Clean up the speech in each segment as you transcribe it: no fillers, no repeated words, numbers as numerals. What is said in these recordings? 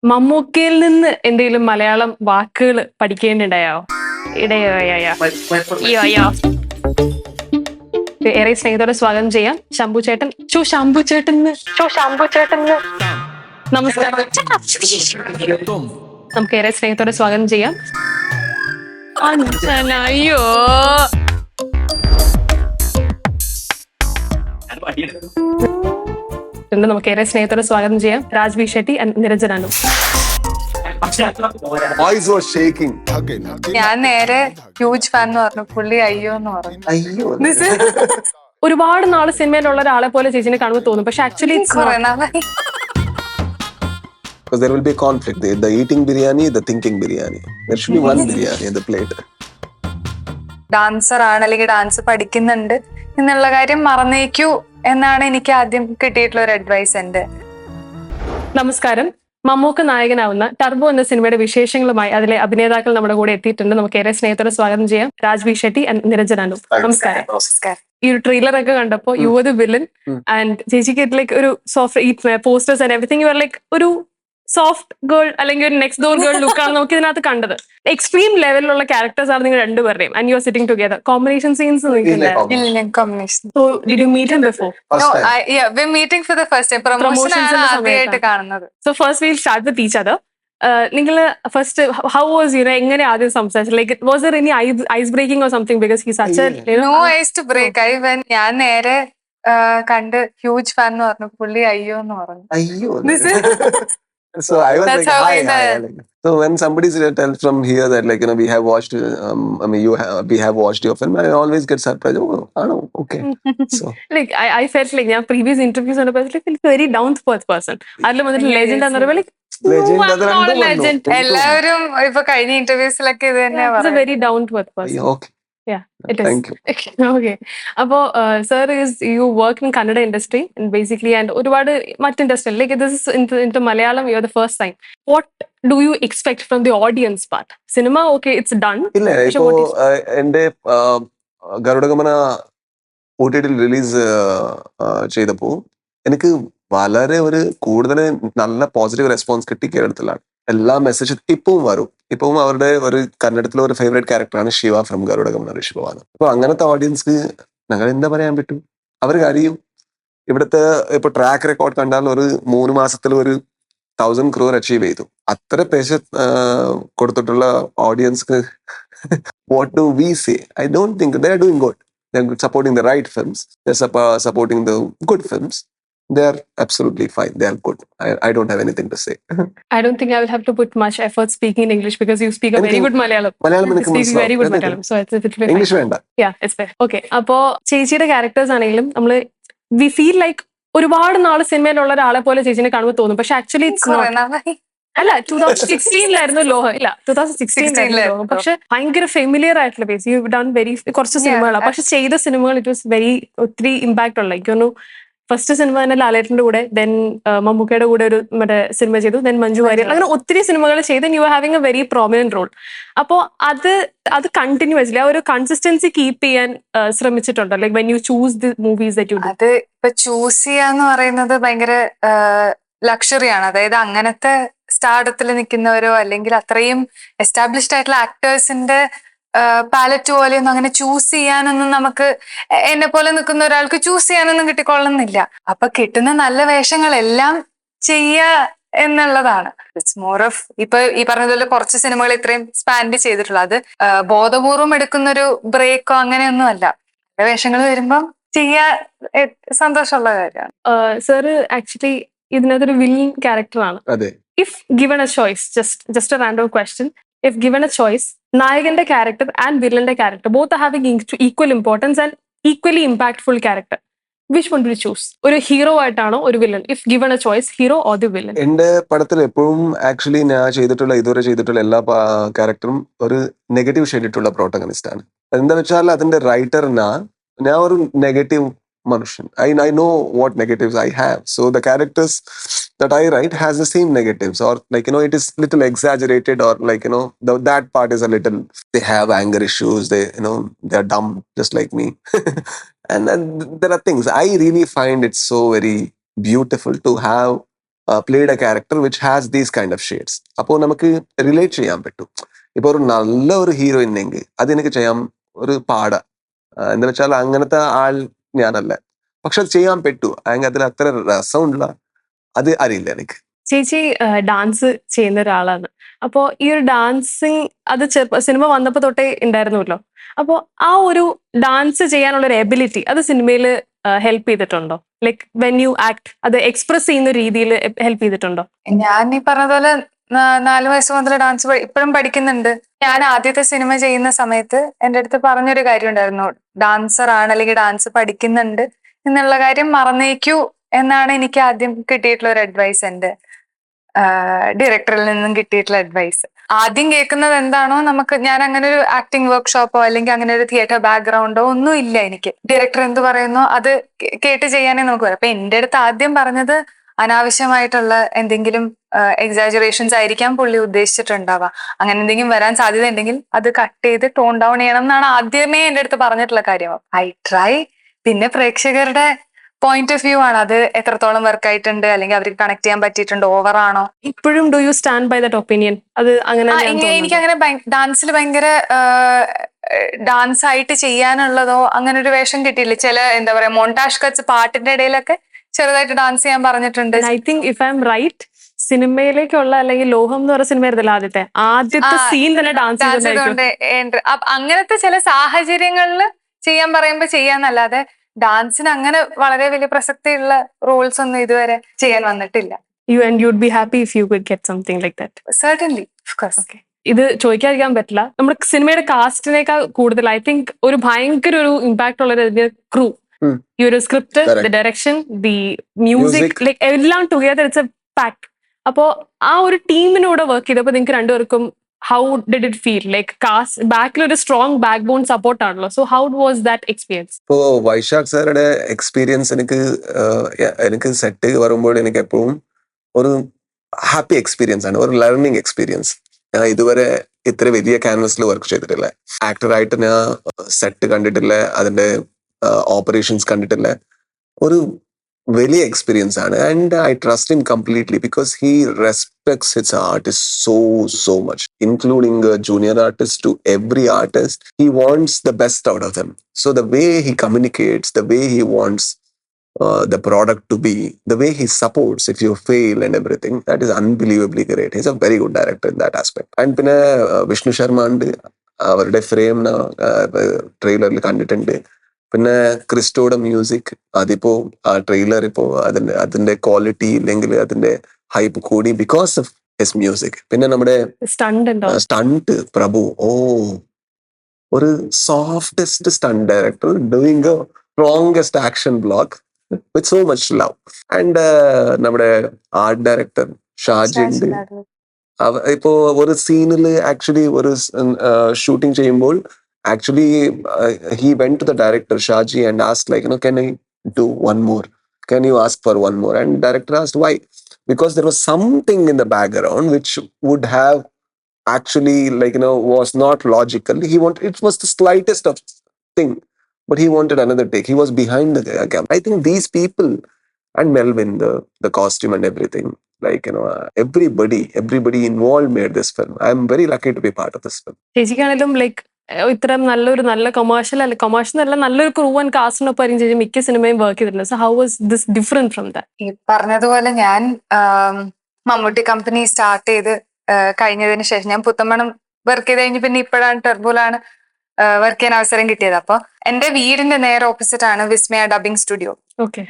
മമ്മൂക്കയിൽ നിന്ന് എന്തെങ്കിലും മലയാളം വാക്കുകൾ പഠിക്കേണ്ടിണ്ടായോ? ഇടയോ? ഏറെ സ്നേഹത്തോടെ സ്വാഗതം ചെയ്യാം ശംഭു ചേട്ടൻ. ശംഭു ചേട്ടൻ നമസ്കാരം. നമുക്ക് ഏറെ സ്നേഹത്തോടെ സ്വാഗതം ചെയ്യാം. അയ്യോ, നമുക്ക് ഏറെ സ്നേഹത്തോടെ സ്വാഗതം ചെയ്യാം രാജ്വി ഷെട്ടി ആൻഡ് നിരഞ്ജൻ അനു. ഞാൻ നേരെ ഹ്യൂജ് ഫാൻ എന്ന് പറഞ്ഞു, പുള്ളി അയ്യോ എന്ന് പറഞ്ഞു. ഒരുപാട് നാള് സിനിമയിലുള്ള ഒരാളെ പോലെ ചേച്ചിനെ കാണുമ്പോൾ തോന്നും, പക്ഷെ actually because there will be conflict. The eating biryani, the thinking biryani. There should be one biryani on the plate. Dancer ആണ് അല്ലെങ്കിൽ ഡാൻസ് പഠിക്കുന്നുണ്ട് എന്നുള്ള കാര്യം മറന്നേക്കൂ എന്നാണ് എനിക്ക് ആദ്യം കിട്ടിയിട്ടുള്ള ഒരു അഡ്വൈസ്. എന്റെ നമസ്കാരം. മമ്മൂക്ക നായകനാവുന്ന ടർബോ എന്ന സിനിമയുടെ വിശേഷങ്ങളുമായി അതിലെ അഭിനേതാക്കൾ നമ്മുടെ കൂടെ എത്തിയിട്ടുണ്ട്. നമുക്ക് ഏറെ സ്നേഹത്തോടെ സ്വാഗതം ചെയ്യാം രാജ്വി ഷെട്ടി ആൻഡ് നിരഞ്ജൻ അനു. നമസ്കാരം. ഈ ഒരു ട്രെയിലർ ഒക്കെ കണ്ടപ്പോ you are the villain and ചേച്ചിക്ക് ലൈക്ക് ഒരു soft posters and everything you are like ഒരു സോഫ്റ്റ് ഗേൾ അല്ലെങ്കിൽ ഒരു നെക്സ്റ്റ് ഡോർ ഗേൾ ലുക്കാണ് നമുക്ക് ഇതിനകത്ത് കണ്ടത്. എക്സ്ട്രീം ലെവലിലുള്ള ക്യാരക്ടേഴ്സ് ആണ് നിങ്ങൾ രണ്ടുപേരുടെയും and you are sitting together. Combination scenes കാണുന്നത്. So first will start with each other. നിങ്ങൾ ഫസ്റ്റ് ഹൗ വാസ് എങ്ങനെ ആദ്യം സംസാരിച്ചത്? Like was there any ice breaking or something? Because he such a no ice to break. ഞാൻ നേരെ കണ്ട് huge fan എന്ന് പറഞ്ഞു, പുള്ളി അയ്യോ എന്ന് പറഞ്ഞു. So I was That's like, how hi. So when somebody tells from here that like we have watched, we have watched your film, I always get surprised. Oh, okay. So like I felt like yeah, previous interviews on a person like very down to earth person. അതിലും വന്നിട്ട് legend എന്ന് like legend. എല്ലാവരും ഇപ്പൊ കഴിഞ്ഞ ഇന്റർവ്യൂസിലൊക്കെ ഇത് തന്നെ a very down to earth person. Okay. Yeah, it is. Thank you. Okay. Appo sir is you work in Kannada industry and basically and ഒരുപാട് മറ്റ് industry like this is into Malayalam you're the first time. What do you expect from the audience part? Cinema okay it's done. ഇല്ല ഇപ്പോ എന്റെ ഗരുഡഗമന OTT release ചെയ്തപ്പോ എനിക്ക് വളരെ ഒരു കൂടുതൽ നല്ല പോസിറ്റീവ് റെസ്പോൺസ് കിട്ടി കേരളത്തിലാണ്. എല്ലാ മെസ്സേജ് ഇപ്പവും അവരുടെ ഒരു കന്നഡത്തിലെ ഒരു ഫേവറേറ്റ് ക്യാരക്ടറാണ് ശിവ ഫ്രം ഗരുഡഗമന ഋഷിഭവാണ്. അപ്പൊ അങ്ങനത്തെ ഓഡിയൻസ്ക്ക് ഞങ്ങൾ എന്താ പറയാൻ പറ്റും? അവർ അറിയും. ഇവിടുത്തെ ഇപ്പൊ ട്രാക്ക് റെക്കോർഡ് കണ്ടാൽ ഒരു 3 മാസത്തിൽ ഒരു 1000 crore അച്ചീവ് ചെയ്തു. അത്ര പേശ കൊടുത്തിട്ടുള്ള ഓഡിയൻസ്ക്ക് what do we say? I don't think they are doing good. They are supporting the right films. They are supporting the good films. They are absolutely fine. They are good. I don't have anything to say. I don't think I will have to put much effort speaking in English because you speak a very good Malayalam. Malayalam speak very good Malayalam. So it's fine. English വേണ്ട. Yeah, it's fair. Okay. അപ്പോ ചേച്ചിയുടെ characters ആണെങ്കിലും നമ്മള് we feel like ഒരുപാട് നാള് സിനിമയിലുള്ള ഒരാളെ പോലെ ചേച്ചിനെ കാണുമ്പോൾ തോന്നും, പക്ഷെ ആക്ച്വലി ഇറ്റ്സ് നോട്ട്. അല്ല 2016 ലോഹ. ഇല്ല 2016 ലോഹ. പക്ഷെ ഭയങ്കര ഫെമിലിയർ ആയിട്ടുള്ള ബേസ് യു ഡൺ വെരി കുറച്ച് സിനിമകളാണ്, പക്ഷെ ചെയ്ത സിനിമകൾ ഇറ്റ് വാസ് വെരി ഒത്തിരി ഇമ്പാക്ട് ഉള്ള. എനിക്ക് തോന്നുന്നു ഫസ്റ്റ് സിനിമ തന്നെ ലാലേട്ടന്റെ കൂടെ, ദെൻ മമ്മൂക്കയുടെ കൂടെ ഒരു മറ്റേ സിനിമ ചെയ്തു, ദെൻ മഞ്ജു വാര്യർ, അങ്ങനെ ഒത്തിരി സിനിമകൾ ചെയ്ത് you are having a very prominent role. അപ്പോ അത് കണ്ടിന്യൂസ്ലി ആ ഒരു കൺസിസ്റ്റൻസി കീപ്പ് ചെയ്യാൻ ശ്രമിച്ചിട്ടുണ്ടോ? Like when you choose the movies that you do? അത് ഇപ്പൊ ചൂസ് ചെയ്യാന്ന് പറയുന്നത് ഭയങ്കര ലക്ഷറിയാണ്. അതായത് അങ്ങനത്തെ സ്റ്റാർഡത്തിൽ നിൽക്കുന്നവരോ അല്ലെങ്കിൽ അത്രയും എസ്റ്റാബ്ലിഷ്ഡ് ആയിട്ടുള്ള ആക്ടേഴ്സിന്റെ പാലറ്റ് പോലെയൊന്നും അങ്ങനെ ചൂസ് ചെയ്യാനൊന്നും നമുക്ക് എന്നെ പോലെ നിൽക്കുന്ന ഒരാൾക്ക് ചൂസ് ചെയ്യാനൊന്നും കിട്ടിക്കൊള്ളുന്നില്ല. അപ്പൊ കിട്ടുന്ന നല്ല വേഷങ്ങളെല്ലാം ചെയ്യുക എന്നുള്ളതാണ്. ഇറ്റ്സ് മോർ ഓഫ് ഇപ്പൊ ഈ പറഞ്ഞതുപോലെ കുറച്ച് സിനിമകൾ ഇത്രയും സ്പാൻഡ് ചെയ്തിട്ടുള്ളത് അത് ബോധപൂർവം എടുക്കുന്നൊരു ബ്രേക്കോ അങ്ങനെയൊന്നും അല്ല. നല്ല വേഷങ്ങൾ വരുമ്പം ചെയ്യാൻ സന്തോഷമുള്ള കാര്യമാണ്. സാറ് ആക്ച്വലി ഇതിനകത്തൊരു വില്ലൻ ക്യാരക്ടറാണ്. If given a choice, just a random question, if given a choice, നായകന്റെ ക്യാരക്ടർ ആൻഡ് വില്ലന്റെ character both are having equal importance and equally impactful character, which one do you choose? ഒരു hero ആയിട്ടാണോ ഒരു villain? if given a choice, hero or the villain? എന്റെ പടത്തിൽ എപ്പോഴും actually ഞാൻ ഇതുവരെ ചെയ്തിട്ടുള്ള എല്ലാ ക്യാരക്ടറും ഒരു നെഗറ്റീവ് ഷെയ്ഡിട്ടുള്ള പ്രോട്ടഗണിസ്റ്റ് ആണ്. എന്താ വെച്ചാൽ അതിന്റെ റൈറ്ററിനാ ഞാൻ ഒരു നെഗറ്റീവ് മനുഷ്യൻ. I know what negatives I have. So the characters that I write has the same negatives, or like it is little exaggerated, or like that part is a little, they have anger issues, they they are dumb just like me. And then there are things I really find it so very beautiful to have played a character which has these kind of shades. അപ്പോൾ നമുക്ക് relate ചെയ്യാൻ പറ്റും. ഇപ്പോൾ ഒരു നല്ല ഒരു hero ഉണ്ടെങ്കിൽ അതെനിക്ക് ചെയ്യാൻ ഒരു പാട, എന്താ വെച്ചാൽ അങ്ങനത്തെ ആൾ ഞാനല്ല. പക്ഷെ അത് ചെയ്യാൻ പറ്റൂ, അല്ലെങ്കിൽ അതിൽ അത്ര രസമുള്ള അത് അറിയില്ല എനിക്ക്. ചേച്ചി ഡാൻസ് ചെയ്യുന്ന ഒരാളാണ്. അപ്പോ ഈ ഒരു ഡാൻസിങ് അത് സിനിമ വന്നപ്പോ തൊട്ടേ ഉണ്ടായിരുന്നല്ലോ. അപ്പോ ആ ഒരു ഡാൻസ് ചെയ്യാനുള്ള ഒരു എബിലിറ്റി അത് സിനിമയിൽ ഹെൽപ്പ് ചെയ്തിട്ടുണ്ടോ? ലൈക് വെൻ യു ആക്ട് അത് എക്സ്പ്രസ് ചെയ്യുന്ന രീതിയിൽ ഹെൽപ്പ് ചെയ്തിട്ടുണ്ടോ? ഞാൻ ഈ പറഞ്ഞ പോലെ 4 വയസ്സ് മുതൽ ഡാൻസ് ഇപ്പോഴും പഠിക്കുന്നുണ്ട്. ഞാൻ ആദ്യത്തെ സിനിമ ചെയ്യുന്ന സമയത്ത് എൻ്റെ അടുത്ത് പറഞ്ഞൊരു കാര്യം ഉണ്ടായിരുന്നു, ഡാൻസർ ആണ് അല്ലെങ്കിൽ ഡാൻസ് പഠിക്കുന്നുണ്ട് എന്നുള്ള കാര്യം മറന്നേക്കൂ എന്നാണ് എനിക്ക് ആദ്യം കിട്ടിയിട്ടുള്ള ഒരു അഡ്വൈസ്, എൻ്റെ ഡയറക്ടറിൽ നിന്നും കിട്ടിയിട്ടുള്ള അഡ്വൈസ്. ആദ്യം കേൾക്കുന്നത് എന്താണോ നമുക്ക്, ഞാൻ അങ്ങനെ ഒരു ആക്ടിങ് വർക്ക്ഷോപ്പോ അല്ലെങ്കിൽ അങ്ങനെ ഒരു തിയേറ്റർ ബാക്ക്ഗ്രൗണ്ടോ ഒന്നും ഇല്ല എനിക്ക്. ഡയറക്ടർ എന്ത് പറയുന്നോ അത് കേട്ട് ചെയ്യാനേ നമുക്ക് വരും. അപ്പൊ എൻ്റെ അടുത്ത് ആദ്യം പറഞ്ഞത് അനാവശ്യമായിട്ടുള്ള എന്തെങ്കിലും എക്സാജറേഷൻസ് ആയിരിക്കാം പുള്ളി ഉദ്ദേശിച്ചിട്ടുണ്ടാവുക. അങ്ങനെ എന്തെങ്കിലും വരാൻ സാധ്യത ഉണ്ടെങ്കിൽ അത് കട്ട് ചെയ്ത് ടോൺ ഡൗൺ ചെയ്യണം എന്നാണ് ആദ്യമേ എൻ്റെ അടുത്ത് പറഞ്ഞിട്ടുള്ള കാര്യം. I try. പിന്നെ പ്രേക്ഷകരുടെ പോയിന്റ് ഓഫ് വ്യൂ ആണ്, അത് എത്രത്തോളം വർക്ക് ആയിട്ടുണ്ട് അല്ലെങ്കിൽ അവർക്ക് കണക്ട് ചെയ്യാൻ പറ്റിയിട്ടുണ്ട്, ഓവർ ആണോ. ഇപ്പോഴും do you stand by that opinion? അത് അങ്ങനെ എനിക്ക് അങ്ങനെ ഡാൻസിൽ ഭയങ്കര ഡാൻസ് ആയിട്ട് ചെയ്യാനുള്ളതോ അങ്ങനെ ഒരു വേഷം കിട്ടിയില്ല. ചില എന്താ പറയാ മോണ്ടാഷ് കട്ട്സ് പാട്ടിന്റെ ഇടയിലൊക്കെ ചെറുതായിട്ട് ഡാൻസ് ചെയ്യാൻ പറഞ്ഞിട്ടുണ്ട്. I think if I am right, സിനിമയിലേക്കുള്ള അല്ലെങ്കിൽ ലോഹം എന്ന് പറയുന്ന സിനിമ ആയിരുന്നല്ലോ ആദ്യത്തെ സീൻ തന്നെ ഡാൻസ് ചെയ്തുകൊണ്ട് അങ്ങനത്തെ ചില സാഹചര്യങ്ങളിൽ ചെയ്യാൻ പറയുമ്പോ ചെയ്യാന്നല്ലാതെ ഡാൻസിന് അങ്ങനെ വളരെ വലിയ പ്രസക്തിയുള്ള റോൾസ് ഒന്നും ഇതുവരെ ചെയ്യാൻ വന്നിട്ടില്ല. you'd be happy if you could get something like that? Certainly, of course. Okay. ഇത് ചോദിക്കാതിരിക്കാൻ പറ്റില്ല. നമ്മുടെ സിനിമയുടെ കാസ്റ്റിനേക്കാൾ കൂടുതൽ ഐ തിങ്ക് ഒരു ഭയങ്കര ഒരു ഇമ്പാക്ട് ഉള്ള ക്രൂ, ഈ ഒരു script, the direction, the music, like എല്ലാം ടുഗദർ ഇറ്റ്സ് എ പാക്ക്. അപ്പോ ആ ഒരു ടീമിനൂടെ വർക്ക് ചെയ്തപ്പോൾ നിങ്ങൾക്ക് രണ്ടുപേർക്കും how did it feel? Like ബാക്കിൽ ഒരു സ്ട്രോങ് ബാക്ക് ബോൺ സപ്പോർട്ട് ആണല്ലോ. So how was that experience? ഇപ്പോ വൈശാഖ് സാറുടെ എക്സ്പീരിയൻസ് എനിക്ക് സെറ്റ് വരുമ്പോൾ എനിക്ക് എപ്പോഴും ഒരു ഹാപ്പി എക്സ്പീരിയൻസ് ആണ്, ഒരു ലേണിംഗ് എക്സ്പീരിയൻസ്. ഞാൻ ഇതുവരെ ഇത്ര വലിയ ക്യാൻവസിൽ വർക്ക് ചെയ്തിട്ടില്ല. ആക്ടറായിട്ട് ഞാൻ സെറ്റ് കണ്ടിട്ടില്ല, അതിന്റെ ഓപ്പറേഷൻസ് കണ്ടിട്ടില്ല. ഒരു വലിയ എക്സ്പീരിയൻസ് ആണ്. And I trust him completely because he respects his artist so much, including junior artists to every artist. He wants the best out of them. So the way he communicates, the way he wants the product to be, the way he supports if you fail and everything, that is unbelievably great. He's a very good director in that aspect. And പിന്നെ വിഷ്ണു ശർമ്മ ഉണ്ട്, അവരുടെ frame ട്രെയിലറിൽ കണ്ടിട്ടുണ്ട്. പിന്നെ ക്രിസ്റ്റോയുടെ music, അതിപ്പോ ആ trailer ഇപ്പോ അതിന്റെ quality ഇല്ലെങ്കിൽ അതിന്റെ ഹൈപ്പ് കൂടി ബിക്കോസ് ഓഫ് ഹിസ് മ്യൂസിക്. പിന്നെ നമ്മുടെ സ്റ്റണ്ട് പ്രഭു, ഒരു softest stunt director doing A strongest action block with so much love. And നമ്മുടെ ആർട്ട് ഡയറക്ടർ ഷാജി ഉണ്ട്. ഇപ്പോ ഒരു സീനിൽ ആക്ച്വലി ഒരു ഷൂട്ടിംഗ് ചെയ്യുമ്പോൾ actually he went to the director Shaji and asked like, can I do one more, can you ask for one more? And director asked why, because there was something in the background which would have actually was not logical. He wanted, it was the slightest of thing, but he wanted another take. He was behind the camera. I think these people and Melvin, the costume and everything, everybody involved made this film. I am very lucky to be part of this film. ചേച്ചിക്കാണെങ്കിലും like ഇത്രയും നല്ല commercial അല്ല നല്ലൊരു crew and കാസ്റ്റിനൊപ്പം ആയിരിക്കും ചേച്ചി മിക്ക സിനിമയും work ചെയ്തിട്ടുണ്ട്. So how was this different from that? ഈ പറഞ്ഞതുപോലെ ഞാൻ മമ്മൂട്ടി കമ്പനി സ്റ്റാർട്ട് ചെയ്ത് കഴിഞ്ഞതിന് ശേഷം ഞാൻ പുത്തമ്പണം വർക്ക് ചെയ്ത് കഴിഞ്ഞ് പിന്നെ ഇപ്പോഴാണ് ടെർബോലാണ് വർക്ക് ചെയ്യാൻ അവസരം കിട്ടിയത്. അപ്പൊ എന്റെ വീടിന്റെ നേരെ ഓപ്പോസിറ്റ് ആണ് വിസ്മയ ഡബിങ് സ്റ്റുഡിയോ.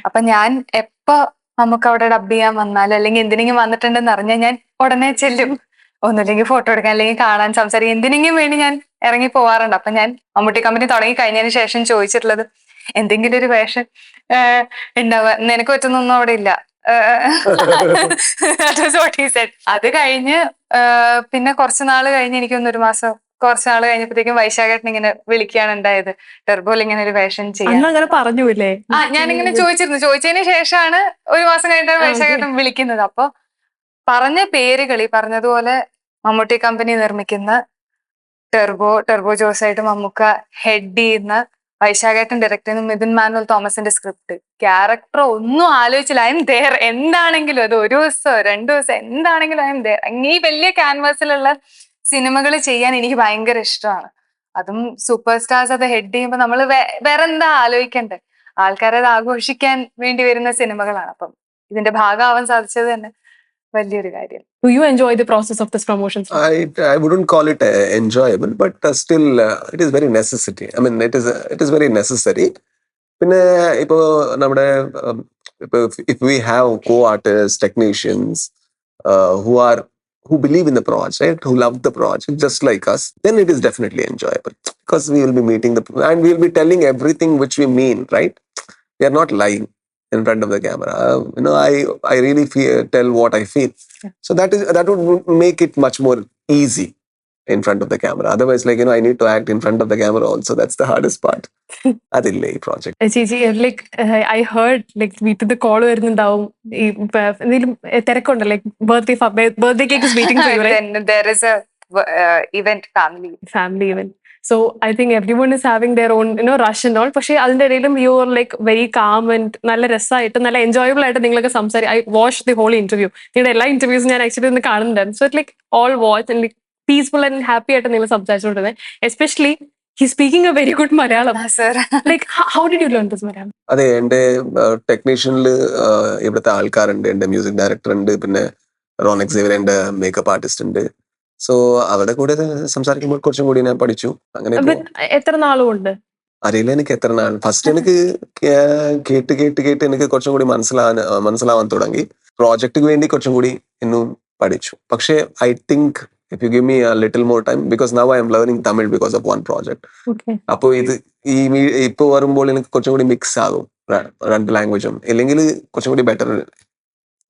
അപ്പൊ ഞാൻ എപ്പോ നമുക്ക് അവിടെ ഡബ് ചെയ്യാൻ വന്നാലും അല്ലെങ്കിൽ എന്തിനെങ്കിലും വന്നിട്ടുണ്ടെന്ന് അറിഞ്ഞാൽ ഞാൻ ഉടനെ ചെല്ലും. ഒന്നുമില്ലെങ്കിൽ ഫോട്ടോ എടുക്കാൻ, അല്ലെങ്കിൽ കാണാൻ, സംസാരിക്കാൻ, എന്തിനെങ്കിലും വേണ്ടി ഞാൻ ഇറങ്ങി പോവാറുണ്ട്. അപ്പൊ ഞാൻ മമ്മൂട്ടി കമ്പനി തുടങ്ങി കഴിഞ്ഞതിന് ശേഷം ചോദിച്ചിട്ടുള്ളത് എന്തെങ്കിലും ഒരു വേഷം ഉണ്ടാവുക, നിനക്ക് പറ്റുന്നൊന്നും അവിടെ ഇല്ല. അത് കഴിഞ്ഞ് പിന്നെ കുറച്ച് നാള് കഴിഞ്ഞ് എനിക്കൊന്നൊരു മാസം കുറച്ച് നാള് കഴിഞ്ഞപ്പോഴത്തേക്കും വൈശാഖേട്ടൻ ഇങ്ങനെ വിളിക്കുകയാണ് ഉണ്ടായത്, ടെർബോയിൽ ഇങ്ങനെ ഒരു വേഷം ചെയ്യാൻ. പറഞ്ഞൂല്ലേ? ഞാനിങ്ങനെ ചോദിച്ചതിന് ശേഷമാണ് ഒരു മാസം കഴിഞ്ഞിട്ടാണ് വൈശാഖേട്ടൻ വിളിക്കുന്നത്. അപ്പൊ പറഞ്ഞ പേരുകൾ ഈ പറഞ്ഞതുപോലെ മമ്മൂട്ടി കമ്പനി നിർമ്മിക്കുന്ന ടെർബോ ജോസായിട്ട് മമ്മൂക്ക ഹെഡ് ചെയ്യുന്ന വൈശാഖേട്ടൻ ഡയറക്ട് ചെയ്യുന്ന മിഥുൻ മാനുവൽ തോമസിന്റെ സ്ക്രിപ്റ്റ്, ക്യാരക്ടർ ഒന്നും ആലോചിച്ചില്ല. I M there. എന്താണെങ്കിലും അത് 1 ദിവസമോ 2 ദിവസം എന്താണെങ്കിലും ഐ എം ദേർ. ഈ വലിയ ക്യാൻവാസിലുള്ള സിനിമകൾ ചെയ്യാൻ എനിക്ക് ഭയങ്കര ഇഷ്ടമാണ്. അതും സൂപ്പർ സ്റ്റാർസ് അത് ഹെഡ് ചെയ്യുമ്പോൾ നമ്മൾ വേറെ എന്താ ആലോചിക്കണ്ടേ? ആൾക്കാരെ അത് ആഘോഷിക്കാൻ വേണ്ടി വരുന്ന സിനിമകളാണ്. അപ്പം ഇതിന്റെ ഭാഗമാവാൻ സാധിച്ചത് തന്നെ വലിയൊരു കാര്യം. Do you enjoy the process of this promotion? I wouldn't call it enjoyable, but still it is very necessity. I mean, it is very necessary. പിന്നെ ഇപ്പോ നമ്മുടെ if we have co-artists, technicians who believe in the project, who love the project just like us, then it is definitely enjoyable because we will be meeting and we will be telling everything which we mean, right? We are not lying in front of the camera. I really tell what I feel. Yeah. So that would make it much more easy in front of the camera. Otherwise, I need to act in front of the camera also. That's the hardest part. Adille ee project. ചേച്ചി like I heard like വീട്ടിൽ നിന്ന് call വരുന്നുണ്ടാവും, ഈ എന്തെങ്കിലും തിരക്കുണ്ടോ, like birthday cake is waiting for you, right? There is a event family event. So I think everyone is having their own rush and all. പക്ഷേ അതിന്റെ ഇടയിലും you are like very calm and നല്ല രസമായിട്ട് നല്ല enjoyable ആയിട്ട് നിങ്ങളൊക്കെ I watch the whole interview. നിങ്ങളുടെ എല്ലാ ഇന്റർവ്യൂസും ഞാൻ ആക്ച്വലി ഒന്ന് കാണുന്നുണ്ടായിരുന്നു. So it like all watch and like peaceful and happy ആയിട്ട് നിങ്ങൾ സംസാരിച്ചുകൊണ്ടിരുന്നത്. Especially he speaking a very good Malayalam. sir. Like how did you learn this Malayalam? അതെ, എന്റെ ടെക്നീഷ്യനില് ഇവിടുത്തെ ആൾക്കാരുണ്ട്, എന്റെ മ്യൂസിക് ഡയറക്ടർ ഉണ്ട്, പിന്നെ റോൺ എക്സേവിയർ എന്റെ മേക്കപ്പ് ആർട്ടിസ്റ്റ് ഉണ്ട്. സോ അവരുടെ കൂടെ സംസാരിക്കുമ്പോൾ കുറച്ചും കൂടി ഞാൻ പഠിച്ചു. അങ്ങനെ എത്ര നാളുകൊണ്ട് അറിയില്ല എനിക്ക് എത്ര നാൾ. ഫസ്റ്റ് എനിക്ക് കേട്ട് കേട്ട് കേട്ട് എനിക്ക് കുറച്ചും കൂടി മനസ്സിലാവാൻ തുടങ്ങി. പ്രോജക്റ്റിന് വേണ്ടി കുറച്ചും കൂടി ഇന്നും പഠിച്ചു. പക്ഷേ I think if you give me a little more time, because now I am learning Tamil because of one project. Okay. അപ്പോ ഇപ്പൊ വരുമ്പോൾ എനിക്ക് കുറച്ചും കൂടി മിക്സ് ആകും രണ്ട് ലാംഗ്വേജും. ഇല്ലെങ്കിൽ കുറച്ചും കൂടി ബെറ്റർ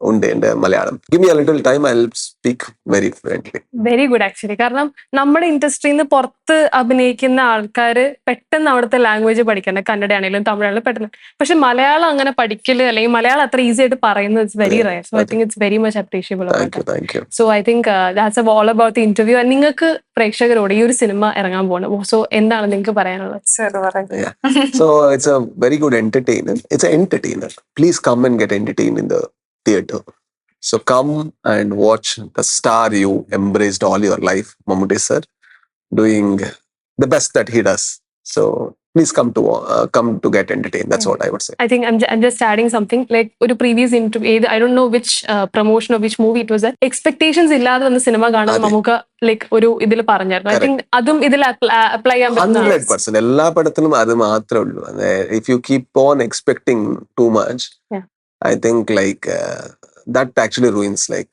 ഉണ്ട് എന്റെ Malayalam. Give me a little time, I'll speak very fluently. Very good actually. കാരണം നമ്മുടെ ഇൻഡസ്ട്രിയിൽ നിന്ന് പുറത്ത് അഭിനയിക്കുന്ന ആൾക്കാര് പെട്ടെന്ന് അവിടുത്തെ ലാംഗ്വേജ് പഠിക്കണ്ട, കന്നഡ ആണെങ്കിലും തമിഴാണെങ്കിലും പെട്ടെന്ന്. പക്ഷെ മലയാളം അങ്ങനെ പഠിക്കല് അല്ലെങ്കിൽ മലയാളം അത്ര ഈസി ആയിട്ട് പറയുന്നത് it's very rare. So I think it's very much appreciable. Thank you. So I think that's all about the interview. നിങ്ങൾക്ക് പ്രേക്ഷകരോട് ഈ ഒരു സിനിമ ഇറങ്ങാൻ പോകണം. സോ എന്താണ് നിങ്ങൾക്ക് പറയാനുള്ളത്? Yeah. So it's a very good entertainer. It's an entertainer. Please come and get entertained in the theater. So come and watch the star you embraced all your life, Mammootty sir, doing the best that he does. So please come to get entertained. That's what I would say. I think I'm just adding something. Like ഒരു previous interview, I don't know which promotion or which movie it was that expectations ഇല്ലാതെ വന്ന cinema കാണാൻ നമുക്ക് like ഒരു ഇതിൽ പറഞ്ഞായിരുന്നു. I think അതും ഇതിൽ അപ്ലൈ ചെയ്യാൻ പറ്റുന്ന 100%. എല്ലാ പടത്തിലും അത് മാത്രമേ ഉള്ളൂ. If you keep on expecting too much, Yeah. I think that actually ruins. Like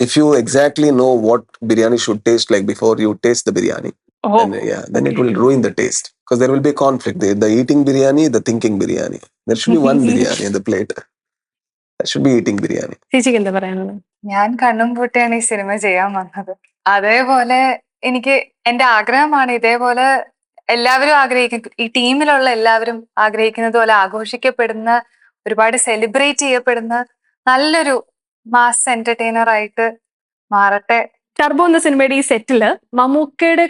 if you exactly know what biryani should taste like before you taste the biryani, then it will ruin the taste, because there will be a conflict. The eating biryani, the thinking biryani. There should be one biryani in the plate. That should be eating biryani. ചേച്ചിക്ക് എന്താ പറയാനുള്ളത്? ഞാൻ കണ്ണും പൂട്ടിയാണ് ഈ cinema ചെയ്യാൻ വന്നത്. അതേപോലെ എനിക്ക് എന്റെ ആഗ്രഹമാണ് ഇതേപോലെ എല്ലാവരും ആഗ്രഹിക്കുന്ന, ഈ ടീമിലുള്ള എല്ലാവരും ആഗ്രഹിക്കുന്നത് പോലെ ആഘോഷിക്കപ്പെടുന്ന, ഒരുപാട് സെലിബ്രേറ്റ് ചെയ്യപ്പെടുന്ന നല്ലൊരു മാസ് എന്റർടൈനർ ആയിട്ട് മാറട്ടെ. ടർബോ എന്ന സിനിമയുടെ ഈ സെറ്റില് മമ്മൂക്കയുടെ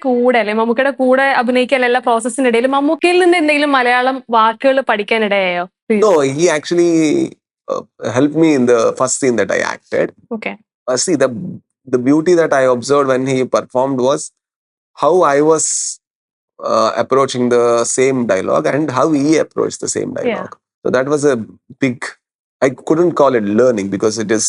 കൂടെ അഭിനയിക്കാൻ എല്ലാ പ്രോസസ്സിനിടയിൽ മമ്മൂക്കയിൽ നിന്ന് എന്തെങ്കിലും മലയാളം വാക്കുകൾ പഠിക്കാനിടയായോ? No, he actually helped me in the first scene that I acted. Okay. See, the beauty that I observed when he performed was how I was approaching the same dialogue and how he approached the same dialogue. So that was a big, I couldn't call it learning, because it is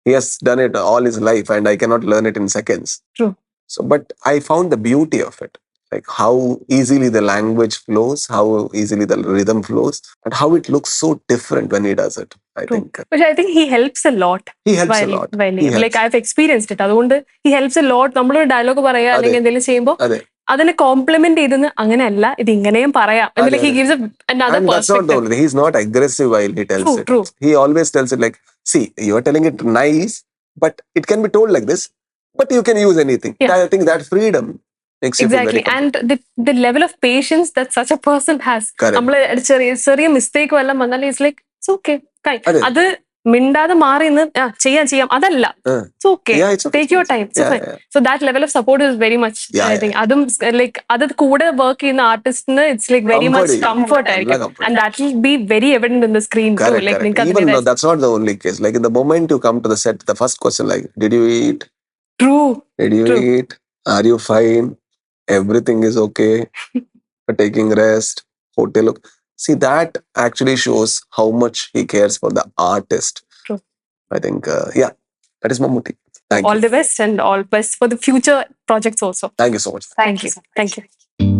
he has done it all his life and I cannot learn it in seconds. True. So but I found the beauty of it, like how easily the language flows, how easily the rhythm flows, and how it looks so different when he does it. But I think he helps a lot. He helps a lot. Like I've experienced it. അതുകൊണ്ട് he helps a lot. നമ്മളൊരു dialogue പറയാ അല്ലെങ്കിൽ എന്തെങ്കിലും ചെയ്യുമ്പോൾ അതിനെ complement ചെയ്തെന്ന് അങ്ങനെയല്ല, ഇത് ഇങ്ങനെയും പറയാം. He gives another perspective. He's not aggressive while he tells it. True. He always tells it like, see, you're telling it nice, but it can be told like this, but you can use anything. Yeah. I think that freedom makes you feel very comfortable. And the level of patience that such a person has. Correct. നമ്മള് ചെറിയ mistake വല്ലതും വന്നാൽ it's like it's okay, fine. അത് മിണ്ടാതെ മാറി നിന്ന് ചെയ്യാം അതല്ല. It's okay, Yeah, it's okay. Take your time. So that level of support is very much. Yeah, I think അതും ലൈക്ക് അത് കൂടെ വർക്ക് ചെയ്യുന്ന ആർട്ടിസ്റ്റിന് it's like very Comfort much ചെയ്യും. കംഫർട്ട് നല്ല ആയിരിക്കും. comfort. And that will be very evident in the screen too. Correct, like correct. നിങ്ങൾക്ക് Even അതിന്റെ though that's not the only case. Like in the moment you come to the set, the first question like, did you eat? True. Did you True. eat? Are you fine? Everything is okay? Taking rest? Hotel? See, that actually shows how much he cares for the artist. True. I think, yeah, that is Mammootty. Thank All you. the best and all best for the future projects also. Thank you so much. Thank you.